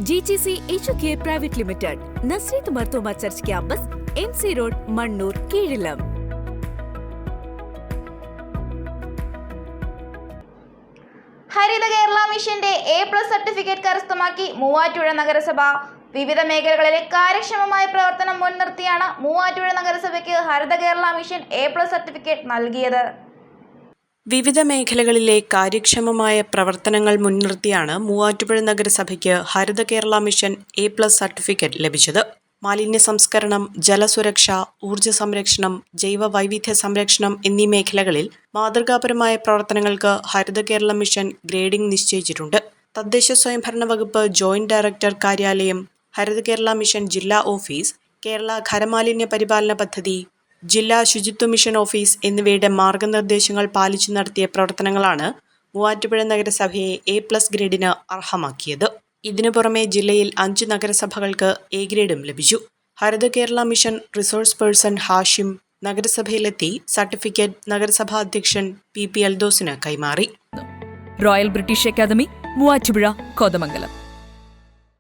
GGC HOK Private Limited, Nasreet Martoma Church Campus, MC Road, Mannur, Keelam. ഹരിത കേരള മിഷന്റെ A+ certificate കരസ്ഥമാക്കി മൂവാറ്റുപുഴ നഗരസഭ. വിവിധ മേഖലകളിലെ കാര്യക്ഷമമായ പ്രവർത്തനം മുൻനിർത്തിയാണ് മൂവാറ്റുപുഴ നഗരസഭയ്ക്ക് ഹരിത കേരള മിഷൻ A+ സർട്ടിഫിക്കറ്റ് നൽകിയത്. വിവിധ മേഖലകളിലെ കാര്യക്ഷമമായ പ്രവർത്തനങ്ങൾ മുൻനിർത്തിയാണ് മൂവാറ്റുപുഴ നഗരസഭയ്ക്ക് ഹരിത കേരള മിഷൻ A+ സർട്ടിഫിക്കറ്റ് ലഭിച്ചത്. മാലിന്യ സംസ്കരണം, ജലസുരക്ഷ, ഊർജ്ജ സംരക്ഷണം, ജൈവ വൈവിധ്യ സംരക്ഷണം എന്നീ മേഖലകളിൽ മാതൃകാപരമായ പ്രവർത്തനങ്ങൾക്ക് ഹരിത കേരള മിഷൻ ഗ്രേഡിംഗ് നിശ്ചയിച്ചിട്ടുണ്ട്. തദ്ദേശ സ്വയംഭരണ വകുപ്പ് ജോയിന്റ് ഡയറക്ടർ കാര്യാലയം, ഹരിത കേരള മിഷൻ ജില്ലാ ഓഫീസ്, കേരള ഖരമാലിന്യ പരിപാലന പദ്ധതി, ജില്ലാ ശുചിത്വ മിഷൻ ഓഫീസ് എന്നിവയുടെ മാർഗനിർദ്ദേശങ്ങൾ പാലിച്ചു നടത്തിയ പ്രവർത്തനങ്ങളാണ് മൂവാറ്റുപുഴ നഗരസഭയെ A+ ഗ്രേഡിന് അർഹമാക്കിയത്. ഇതിനു പുറമെ ജില്ലയിൽ 5 നഗരസഭകൾക്ക് A ഗ്രേഡും ലഭിച്ചു. Haritha Kerala mission resource person Hashim നഗരസഭയിലെത്തി സർട്ടിഫിക്കറ്റ് നഗരസഭാ അധ്യക്ഷൻ PP എൽദോസിന് കൈമാറി. Royal British Academy, Muvattupuzha, Kothamangalam.